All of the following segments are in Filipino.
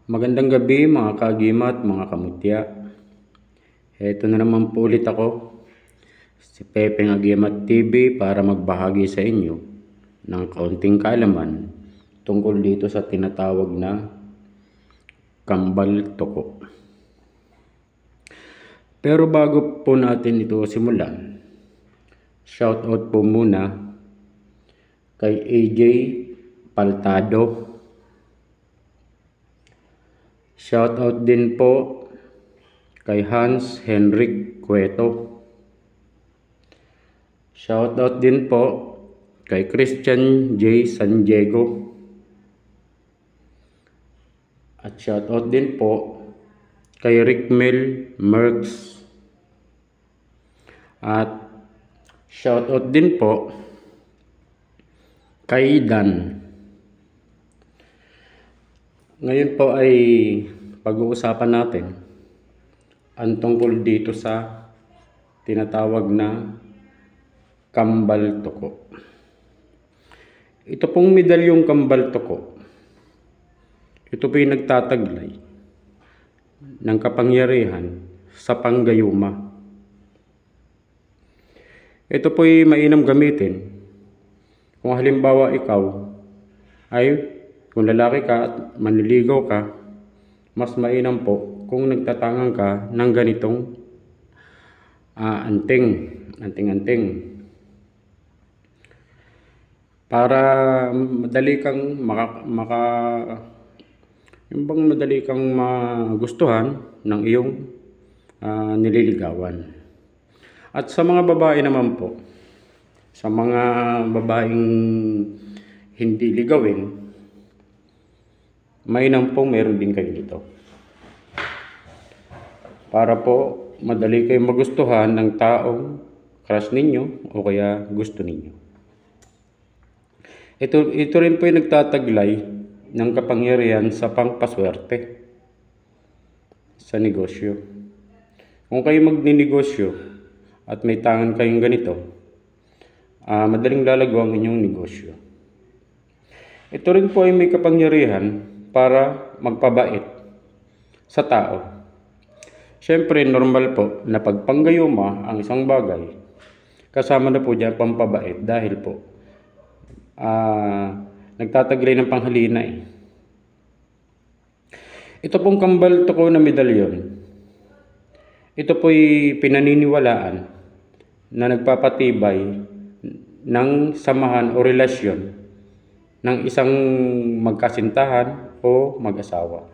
Magandang gabi mga kagimat, mga kamutya. Heto na naman po ulit ako, si Pepe ng Agimat TV para magbahagi sa inyo ng kaunting kaalaman tungkol dito sa tinatawag na kambal toko. Pero bago po natin ito simulan, shoutout po muna kay AJ Paltado. Shoutout din po kay Hans Henrik Cueto. Shoutout din po kay Christian J. San Diego. At shoutout din po kay Rickmel Merks. At shoutout din po kay Dan. Ngayon po ay pag-uusapan natin ang tungkol dito sa tinatawag na kambal toko. Ito pong medalyong kambal toko, ito po yung nagtataglay ng kapangyarihan sa panggayuma. Ito po ay mainam gamitin kung halimbawa ikaw ay kung lalaki ka at manliligaw ka, mas mainam po kung nagtatangan ka ng ganitong anting. Para madali kang madali kang magustuhan ng iyong nililigawan. At sa mga babae naman po, sa mga babaeng hindi ligawin, mainam pong meron din kayo dito. Para po madali kayong magustuhan ng taong crush ninyo o kaya gusto ninyo. Ito rin po yung nagtataglay ng kapangyarihan sa pangpaswerte sa negosyo. Kung kayo magninegosyo at may tangan kayong ganito, madaling lalago ang inyong negosyo. Ito rin po ay may kapangyarihan para magpabait sa tao. Siyempre, normal po na pagpanggayuma ang isang bagay, kasama na po dyan pampabait dahil po nagtataglay ng panghalina eh. Ito pong kambal toko na medalyon, ito po'y pinaniniwalaan na nagpapatibay ng samahan o relasyon ng isang magkasintahan o mag-asawa.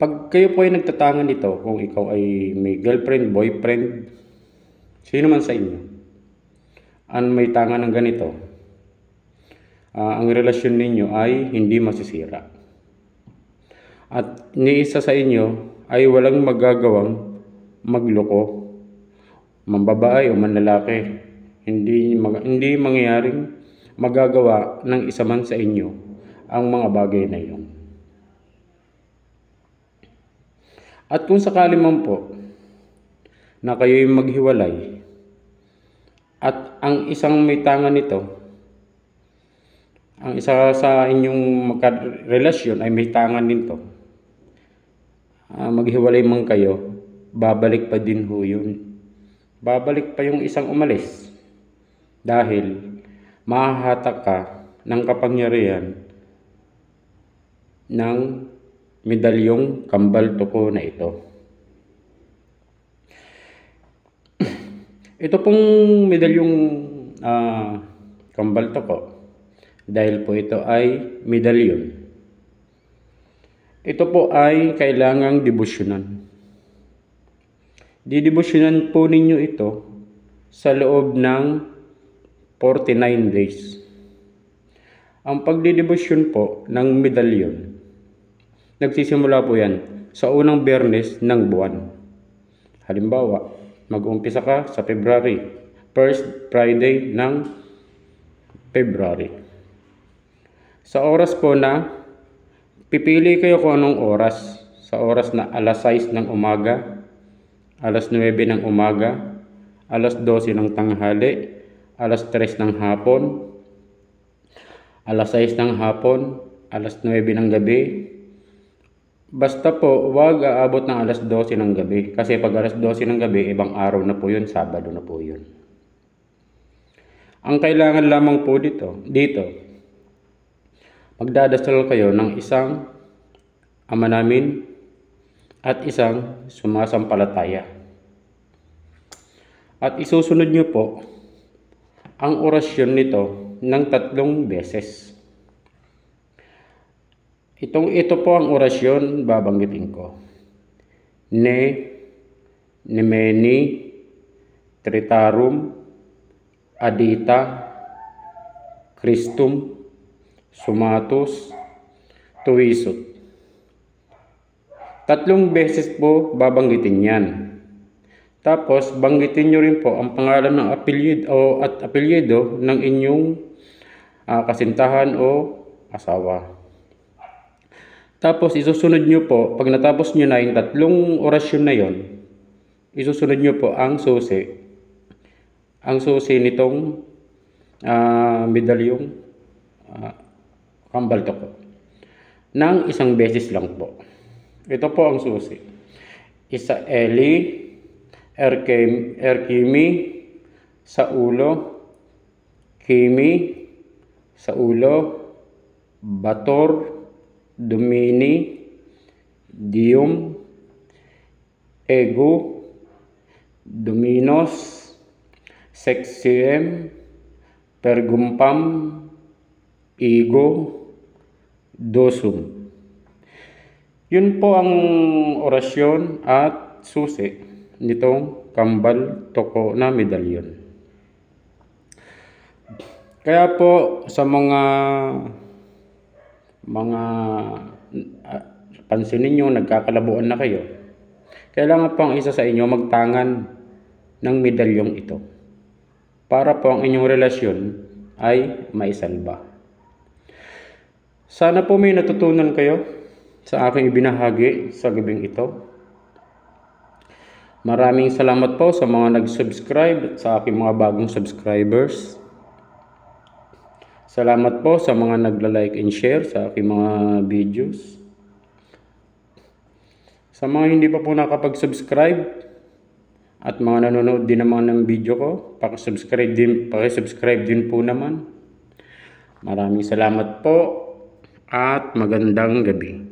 Pag kayo po ay nagtatangan nito, kung ikaw ay may girlfriend, boyfriend, sino man sa inyo, ang may tangan ng ganito, ang relasyon ninyo ay hindi masisira. At ni isa sa inyo ay walang magagawang magloko, mambabae o manlalaki. Hindi mangyayaring magagawa ng isa man sa inyo ang mga bagay na iyon. At kung sakali man po na kayo'y maghiwalay at ang isang may tangan nito, ang isa sa inyong magkarelasyon ay may tangan nito, maghiwalay man kayo, babalik pa din ho yun. Babalik pa yung isang umalis. Dahil mahahatak ka ng kapangyarihan ng medalyong kambal toko na ito. Ito pong medalyong kambal toko, dahil po ito ay medalyon, ito po ay kailangang debosyonan. Didebosyonan po ninyo ito sa loob ng 49 days. Ang pagdidebosyon po ng medalyon, nagsisimula po yan sa unang Biyernes ng buwan. Halimbawa, mag-umpisa ka sa February, first Friday ng February. Sa oras po na, pipili kayo kung anong oras. Sa oras na alas 6 ng umaga, alas 9 ng umaga, alas 12 ng tanghali, alas 3 ng hapon, alas 6 ng hapon, alas 9 ng gabi. Basta po, huwag aabot ng alas 12 ng gabi. Kasi pag alas 12 ng gabi, ibang araw na po yun, Sabado na po yun. Ang kailangan lamang po dito, magdadasal kayo ng isang Ama Namin at isang sumasampalataya. At isusunod nyo po ang orasyon nito ng 3 beses. Ito po ang orasyon babanggitin ko. Nemeni, Tritarum, Adita, Christum, Sumatus, Tuwisut. 3 beses po babanggitin yan. Tapos banggitin nyo rin po ang pangalan ng apelyido ng inyong kasintahan o asawa. Tapos isusunod nyo po, pag natapos nyo na yung 3 orasyon na yon, isusunod nyo po ang susi. Ang susi nitong medalyong kambal toko. Nang 1 beses lang po. Ito po ang susi. Isa Eli, Erkimi, sa ulo, Kimi, sa ulo, Bator, Domini, Dium, Ego, Dominos, Sexiem, Pergumpam, Igo, Dosum. Yun po ang orasyon at susi nitong kambal toko na medalyon. Kaya po sa mga pansin ninyo, nagkakalabuan na kayo, kailangan po ang isa sa inyo magtangan ng medalyong ito para po ang inyong relasyon ay maisalba. Sana po may natutunan kayo sa aking ibinahagi sa gabing ito. Maraming salamat po sa mga nag-subscribe at sa aking mga bagong subscribers. Salamat po sa mga nagla-like and share sa aking mga videos. Sa mga hindi pa po nakapag-subscribe at mga nanonood din naman ng video ko, paki-subscribe din po naman. Maraming salamat po at magandang gabi.